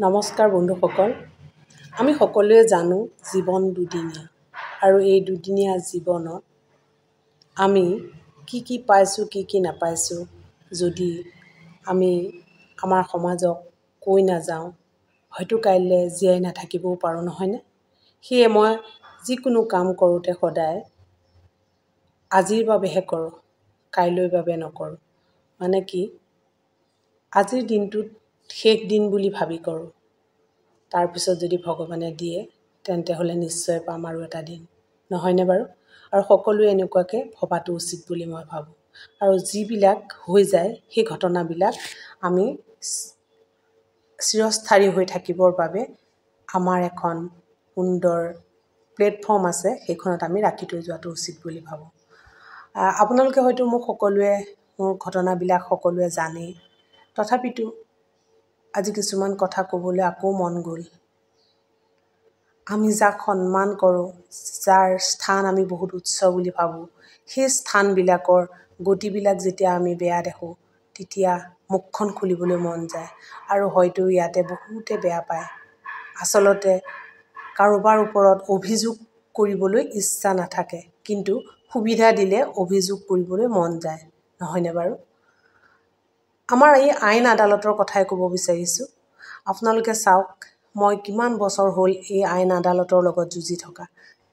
নমস্কাৰ বন্ধুসকল, আমি সকলোৱে জানো জীৱন দুদিনীয়া আৰু এই দুদিনীয়া জীৱনত আমি কি পাইছোঁ কি নাপাইছোঁ যদি আমি আমাৰ সমাজক কৈ নাযাওঁ হয়তো কাইলৈ জীয়াই নাথাকিবও পাৰোঁ নহয়নে? সেয়ে মই যিকোনো কাম কৰোঁতে সদায় আজিৰ বাবেহে কৰোঁ, কাইলৈৰ বাবে নকৰোঁ। মানে কি আজিৰ দিনটোত শেষ দিন বুলি ভাবি কৰোঁ। তাৰপিছত যদি ভগৱানে দিয়ে তেন্তে হ'লে নিশ্চয় পাম আৰু এটা দিন, নহয়নে বাৰু? আৰু সকলোৱে এনেকুৱাকৈ ভবাটো উচিত বুলি মই ভাবোঁ। আৰু যিবিলাক হৈ যায় সেই ঘটনাবিলাক আমি চিৰস্থায়ী হৈ থাকিবৰ বাবে আমাৰ এখন সুন্দৰ প্লেটফৰ্ম আছে, সেইখনত আমি ৰাখি থৈ যোৱাটো উচিত বুলি ভাবোঁ। আপোনালোকে হয়তো মোক সকলোৱে মোৰ ঘটনাবিলাক সকলোৱে জানেই, তথাপিতো আজি কিছুমান কথা ক'বলৈ আকৌ মন গ'ল। আমি যাক সন্মান কৰোঁ, যাৰ স্থান আমি বহুত উচ্চ বুলি ভাবোঁ, সেই স্থানবিলাকৰ গতিবিলাক যেতিয়া আমি বেয়া দেখোঁ তেতিয়া মুখখন খুলিবলৈ মন যায় আৰু হয়তো ইয়াতে বহুতে বেয়া পায়। আচলতে কাৰোবাৰ ওপৰত অভিযোগ কৰিবলৈ ইচ্ছা নাথাকে, কিন্তু সুবিধা দিলে অভিযোগ কৰিবলৈ মন যায়, নহয়নে বাৰু? আমাৰ এই আইন আদালতৰ কথাই ক'ব বিচাৰিছোঁ। আপোনালোকে চাওক, মই কিমান বছৰ হ'ল এই আইন আদালতৰ লগত যুঁজি থকা,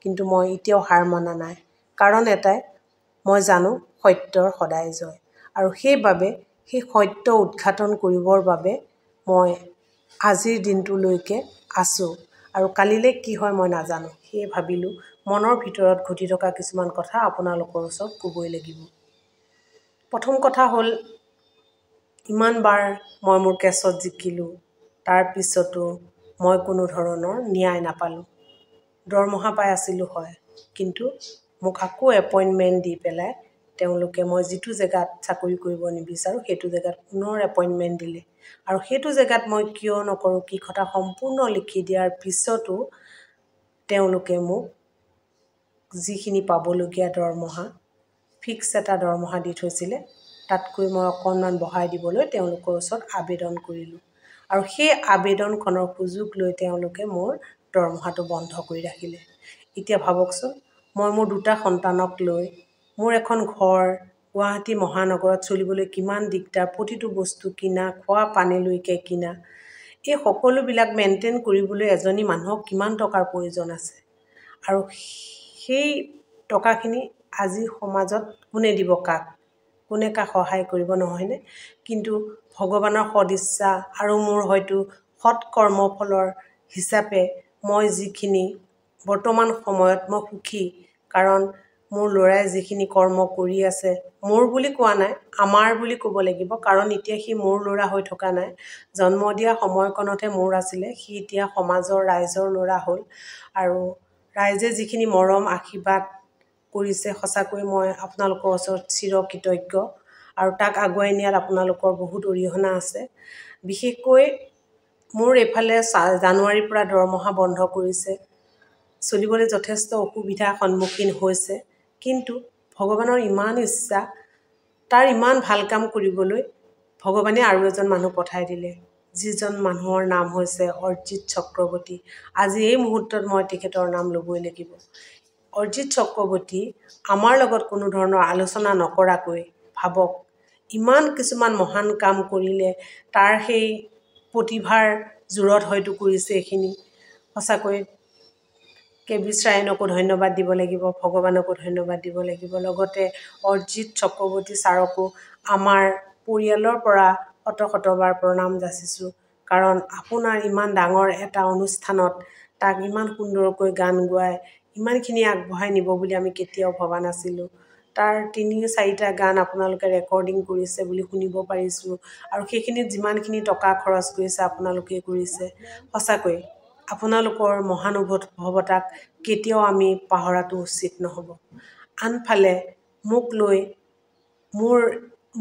কিন্তু মই এতিয়াও হাৰ মনা নাই। কাৰণ এটাই, মই জানো সত্যৰ সদায় জয়, আৰু সেইবাবে সেই সত্য উদঘাটন কৰিবৰ বাবে মই আজিৰ দিনটোলৈকে আছোঁ। আৰু কালিলৈ কি হয় মই নাজানো, সেয়ে ভাবিলোঁ মনৰ ভিতৰত ঘটি থকা কিছুমান কথা আপোনালোকৰ ওচৰত ক'বই লাগিব। প্ৰথম কথা হ'ল, ইমানবাৰ মই মোৰ কেছত জিকিলোঁ, তাৰপিছতো মই কোনো ধৰণৰ ন্যায় নাপালোঁ। দৰমহা পাই আছিলোঁ হয়, কিন্তু মোক আকৌ এপইণ্টমেণ্ট দি পেলাই তেওঁলোকে মই যিটো জেগাত চাকৰি কৰিব নিবিচাৰোঁ সেইটো জেগাত পুনৰ এপইণ্টমেণ্ট দিলে। আৰু সেইটো জেগাত মই কিয় নকৰোঁ কি কথা সম্পূৰ্ণ লিখি দিয়াৰ পিছতো তেওঁলোকে মোক যিখিনি পাবলগীয়া দৰমহা, ফিক্স এটা দৰমহা দি থৈছিলে, তাতকৈ মই অকণমান বঢ়াই দিবলৈ তেওঁলোকৰ ওচৰত আবেদন কৰিলোঁ। আৰু সেই আবেদনখনৰ সুযোগ লৈ তেওঁলোকে মোৰ দৰমহাটো বন্ধ কৰি ৰাখিলে। এতিয়া ভাবকচোন, মই মোৰ দুটা সন্তানক লৈ, মোৰ এখন ঘৰ গুৱাহাটী মহানগৰত চলিবলৈ কিমান দিগদাৰ, প্ৰতিটো বস্তু কিনা, খোৱা পানীলৈকে কিনা, এই সকলোবিলাক মেইনটেইন কৰিবলৈ এজনী মানুহক কিমান টকাৰ প্ৰয়োজন আছে। আৰু সেই টকাখিনি আজি সমাজত কোনে দিব কাক? কোনে কাক সহায় কৰিব, নহয়নে? কিন্তু ভগৱানৰ সদিচ্ছা আৰু মোৰ হয়তো সৎ কৰ্মফলৰ হিচাপে মই যিখিনি বৰ্তমান সময়ত মই সুখী, কাৰণ মোৰ ল'ৰাই যিখিনি কৰ্ম কৰি আছে, মোৰ বুলি কোৱা নাই, আমাৰ বুলি ক'ব লাগিব, কাৰণ এতিয়া সি মোৰ ল'ৰা হৈ থকা নাই। জন্ম দিয়া সময়কণতহে মোৰ আছিলে, সি এতিয়া সমাজৰ ৰাইজৰ ল'ৰা হ'ল। আৰু ৰাইজে যিখিনি মৰম আশীৰ্বাদ কৰিছে, সঁচাকৈ মই আপোনালোকৰ ওচৰত চিৰকৃতজ্ঞ। আৰু তাক আগুৱাই নিয়াত আপোনালোকৰ বহুত অৰিহণা আছে। বিশেষকৈ মোৰ এইফালে জানুৱাৰীৰ পৰা দৰমহা বন্ধ কৰিছে, চলিবলৈ যথেষ্ট অসুবিধাৰ সন্মুখীন হৈছে, কিন্তু ভগৱানৰ ইমান ইচ্ছা, তাৰ ইমান ভাল কাম কৰিবলৈ ভগৱানে আৰু এজন মানুহ পঠাই দিলে, যিজন মানুহৰ নাম হৈছে অৰিজিত চক্ৰৱৰ্তী। আজি এই মুহূৰ্তত মই তেখেতৰ নাম ল'বই লাগিব। অৰিজিত চক্ৰৱৰ্তী আমাৰ লগত কোনো ধৰণৰ আলোচনা নকৰাকৈ, ভাবক, ইমান কিছুমান মহান কাম কৰিলে, তাৰ সেই প্ৰতিভাৰ জোৰত হয়তো কৰিছে এইখিনি। সঁচাকৈ কে.বি. শ্ৰাইনকো ধন্যবাদ দিব লাগিব, ভগৱানকো ধন্যবাদ দিব লাগিব। লগতে অৰিজিত চক্ৰৱৰ্তী ছাৰকো আমাৰ পৰিয়ালৰ পৰা শতবাৰ প্ৰণাম যাচিছোঁ, কাৰণ আপোনাৰ ইমান ডাঙৰ এটা অনুষ্ঠানত তাক ইমান সুন্দৰকৈ গান গোৱাই ইমানখিনি আগবঢ়াই নিব বুলি আমি কেতিয়াও ভবা নাছিলোঁ। তাৰ ৩-৪টা গান আপোনালোকে ৰেকৰ্ডিং কৰিছে বুলি শুনিব পাৰিছোঁ, আৰু সেইখিনিত যিমানখিনি টকা খৰচ কৰিছে আপোনালোকেই কৰিছে। সঁচাকৈ আপোনালোকৰ মহানুভৱতাক কেতিয়াও আমি পাহৰাটো উচিত নহ'ব। আনফালে মোক লৈ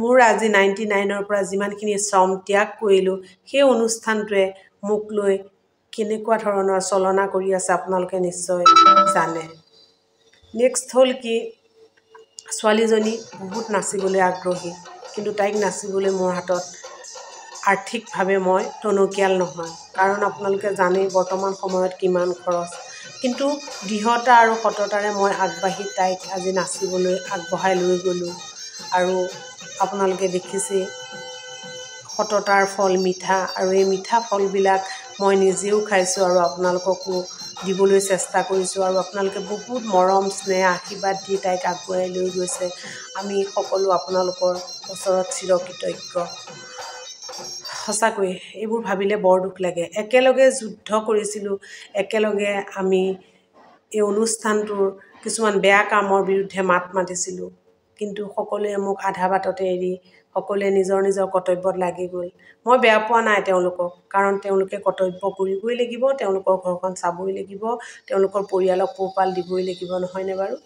মোৰ আজি 99ৰ পৰা যিমানখিনি শ্ৰম ত্যাগ কৰিলোঁ, সেই অনুষ্ঠানটোৱে মোক লৈ কেনেকুৱা ধৰণৰ চলনা কৰি আছে আপোনালোকে নিশ্চয় জানে। নেক্সট হ'ল কি, ছোৱালীজনী বহুত নাচিবলৈ আগ্ৰহী, কিন্তু তাইক নাচিবলৈ মোৰ হাতত আৰ্থিকভাৱে মই টনকিয়াল নহয়, কাৰণ আপোনালোকে জানেই বৰ্তমান সময়ত কিমান খৰচ। কিন্তু দৃঢ়তা আৰু সততাৰে মই আগবাঢ়ি তাইক আজি নাচিবলৈ আগবঢ়াই লৈ গ'লোঁ। আৰু আপোনালোকে দেখিছেই সততাৰ ফল মিঠা, আৰু এই মিঠা ফলবিলাক মই নিজেও খাইছোঁ আৰু আপোনালোককো দিবলৈ চেষ্টা কৰিছোঁ। আৰু আপোনালোকে বহুত মৰম স্নেহ আশীৰ্বাদ দি তাইক আগুৱাই লৈ গৈছে। আমি সকলো আপোনালোকৰ ওচৰত চিৰকৃতজ্ঞ। সঁচাকৈ এইবোৰ ভাবিলে বৰ দুখ লাগে। একেলগে যুদ্ধ কৰিছিলোঁ, একেলগে আমি এই অনুষ্ঠানটোৰ কিছুমান বেয়া কামৰ বিৰুদ্ধে মাত মাতিছিলোঁ, কিন্তু সকলোৱে মোক আধা বাটতে এৰি সকলোৱে নিজৰ নিজৰ কৰ্তব্যত লাগি গ'ল। মই বেয়া পোৱা নাই তেওঁলোকক, কাৰণ তেওঁলোকে কৰ্তব্য কৰিবই লাগিব, তেওঁলোকৰ ঘৰখন চাবই লাগিব, তেওঁলোকৰ পৰিয়ালক পোহপাল দিবই লাগিব, নহয়নে বাৰু?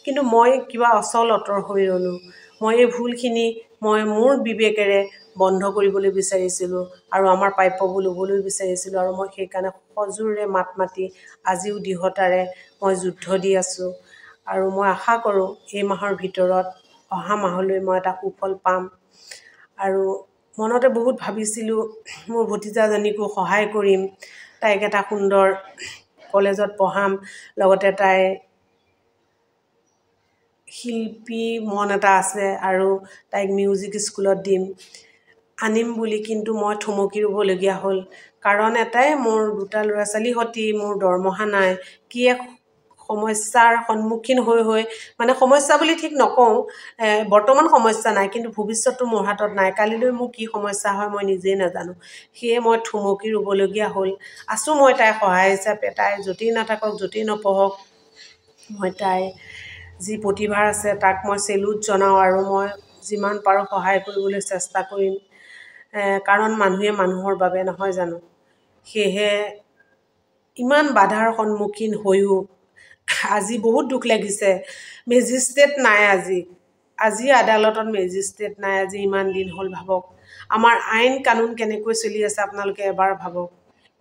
কিন্তু মই কিবা অচল অতৰ হৈ ৰ'লোঁ। মই এই ভুলখিনি মই মোৰ বিবেকেৰে বন্ধ কৰিবলৈ বিচাৰিছিলোঁ আৰু আমাৰ প্ৰাপ্যবোৰ ল'বলৈ বিচাৰিছিলোঁ। আৰু মই সেইকাৰণে সজোৰে মাত মাতি আজিও দৃঢ়তাৰে মই যুদ্ধ দি আছোঁ। আৰু মই আশা কৰোঁ এই মাহৰ ভিতৰত অহা মাহলৈ মই এটা সুফল পাম। আৰু মনতে বহুত ভাবিছিলোঁ মোৰ ভতিজাজনীকো সহায় কৰিম, তাইক এটা সুন্দৰ কলেজত পঢ়াম, লগতে তাইৰ শিল্পী মন এটা আছে আৰু তাইক মিউজিক স্কুলত আনিম বুলি। কিন্তু মই থমকি ৰ'বলগীয়া হ'ল, কাৰণ এটাই, মোৰ দুটা ল'ৰা ছোৱালী সতি মোৰ দৰমহা নাই। কি এক সমস্যাৰ সন্মুখীন হৈ মানে সমস্যা বুলি ঠিক নকওঁ, বৰ্তমান সমস্যা নাই, কিন্তু ভৱিষ্যতটো মোৰ হাতত নাই। কালিলৈ মোৰ কি সমস্যা হয় মই নিজেই নাজানো। সেয়ে মই থমকি ৰ'বলগীয়া হ'ল। আছোঁ মই তাইৰ সহায় হিচাপে। তাই য'তেই নাথাকক, য'তেই নপঢ়ক, মই তাইৰ যি প্ৰতিভা আছে তাক মই চেলুট জনাওঁ, আৰু মই যিমান পাৰোঁ সহায় কৰিবলৈ চেষ্টা কৰিম। কাৰণ মানুহে মানুহৰ বাবে, নহয় জানো? সেয়েহে ইমান বাধাৰ সন্মুখীন হৈও আজি বহুত দুখ লাগিছে। মেজিষ্ট্ৰেট নাই আজি আদালতত মেজিষ্ট্ৰেট নাই। আজি ইমান দিন হ'ল। ভাবক আমাৰ আইন কানুন কেনেকৈ চলি আছে আপোনালোকে এবাৰ ভাবক।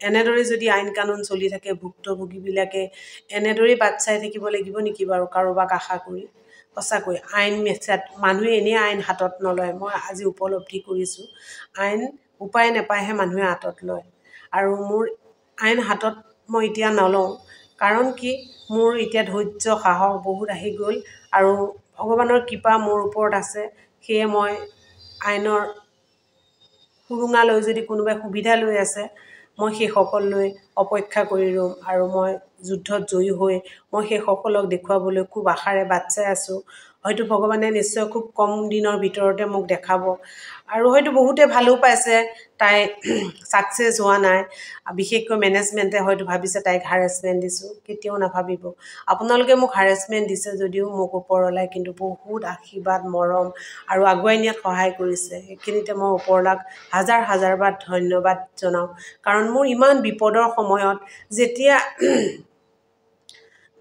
এনেদৰে যদি আইন কানুন চলি থাকে, ভুক্তভোগীবিলাকে এনেদৰেই বাট চাই থাকিব লাগিব নেকি বাৰু কাৰোবাক আশা কৰি? সঁচাকৈ আইন মানুহে এনেই আইন হাতত নলয়। মই আজি উপলব্ধি কৰিছোঁ, আইন উপায় নাপায়হে মানুহে হাতত লয়। আৰু মোৰ আইন হাতত মই এতিয়া নলওঁ, কাৰণ কি, মোৰ এতিয়া ধৈৰ্য সাহস বহুত আহি গ'ল, আৰু ভগৱানৰ কৃপা মোৰ ওপৰত আছে। সেয়ে মই আইনৰ সুৰুঙা লৈ যদি কোনোবাই সুবিধা লৈ আছে, মই সেইসকললৈ অপেক্ষা কৰি ৰ'ম। আৰু মই যুদ্ধত জয়ী হৈ মই সেইসকলক দেখুৱাবলৈ খুব আশাৰে বাট চাই আছোঁ। হয়তো ভগৱানে নিশ্চয় খুব কম দিনৰ ভিতৰতে মোক দেখাব। আৰু হয়তো বহুতে ভালো পাইছে তাই ছাকচেছ হোৱা নাই। বিশেষকৈ মেনেজমেণ্টে হয়তো ভাবিছে তাইক হাৰেছমেণ্ট দিছোঁ। কেতিয়াও নাভাবিব। আপোনালোকে মোক হাৰেছমেণ্ট দিছে যদিও মোক ওপৰলাই কিন্তু বহুত আশীৰ্বাদ মৰম আৰু আগুৱাই নিয়াত সহায় কৰিছে। সেইখিনিতে মই ওপৰলাক হাজাৰ হাজাৰবাৰ ধন্যবাদ জনাওঁ। কাৰণ মোৰ ইমান বিপদৰ সময়ত, যেতিয়া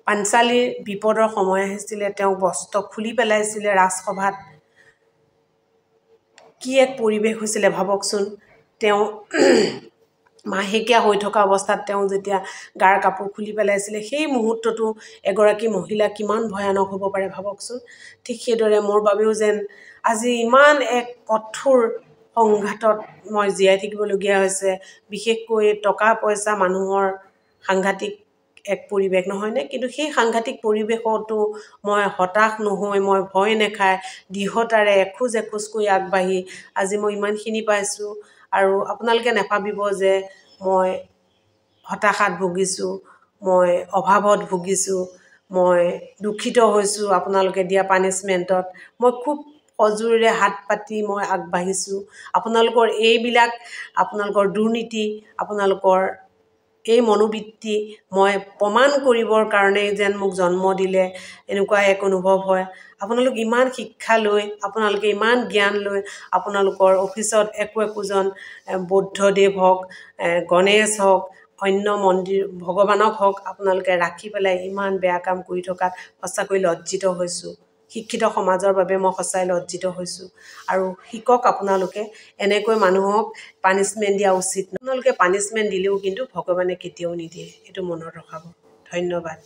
পাঞ্চালীৰ বিপদৰ সময় আহিছিলে, তেওঁক বস্ত্ৰ খুলি পেলাইছিলে ৰাজসভাত, কি এক পৰিৱেশ হৈছিলে ভাবকচোন। তেওঁ মাহেকীয়া হৈ থকা অৱস্থাত তেওঁ যেতিয়া গাৰ কাপোৰ খুলি পেলাইছিলে, সেই মুহূৰ্তটো এগৰাকী মহিলা কিমান ভয়ানক হ'ব পাৰে ভাবকচোন। ঠিক সেইদৰে মোৰ বাবেও যেন আজি ইমান এক কঠোৰ সংঘাতত মই জীয়াই থাকিবলগীয়া হৈছে। বিশেষকৈ টকা পইচা মানুহৰ সাংঘাতিক এক পৰিৱেশ, নহয়নে? কিন্তু সেই সাংঘাতিক পৰিৱেশতো মই হতাশ নহৈ, মই ভয় নাখাই দৃঢ়তাৰে এখোজ এখোজকৈ আগবাঢ়ি আজি মই ইমানখিনি পাইছোঁ। আৰু আপোনালোকে নাভাবিব যে মই হতাশাত ভুগিছোঁ, মই অভাৱত ভুগিছোঁ, মই দুখিত হৈছোঁ আপোনালোকে দিয়া পানিছমেণ্টত। মই খুব সজোৰে হাত পাতি মই আগবাঢ়িছোঁ। আপোনালোকৰ এইবিলাক, আপোনালোকৰ দুৰ্নীতি, আপোনালোকৰ এই মনোবৃত্তি মই প্ৰমাণ কৰিবৰ কাৰণেই যেন মোক জন্ম দিলে, এনেকুৱা এক অনুভৱ হয়। আপোনালোক ইমান শিক্ষা লৈ, আপোনালোকে ইমান জ্ঞান লৈ, আপোনালোকৰ অফিচত একোজন বৌদ্ধদেৱ হওক, গণেশ হওক, অন্য মন্দিৰ ভগৱানক হওক আপোনালোকে ৰাখি পেলাই ইমান বেয়া কাম কৰি থকাত সঁচাকৈ লজ্জিত হৈছোঁ। শিক্ষিত সমাজৰ বাবে মই সঁচাই লজ্জিত হৈছোঁ। আৰু শিকক আপোনালোকে এনেকৈ মানুহক পানিছমেণ্ট দিয়া উচিত। আপোনালোকে পানিছমেণ্ট দিলেও কিন্তু ভগৱানে কেতিয়াও নিদিয়ে, এইটো মনত ৰখাব। ধন্যবাদ।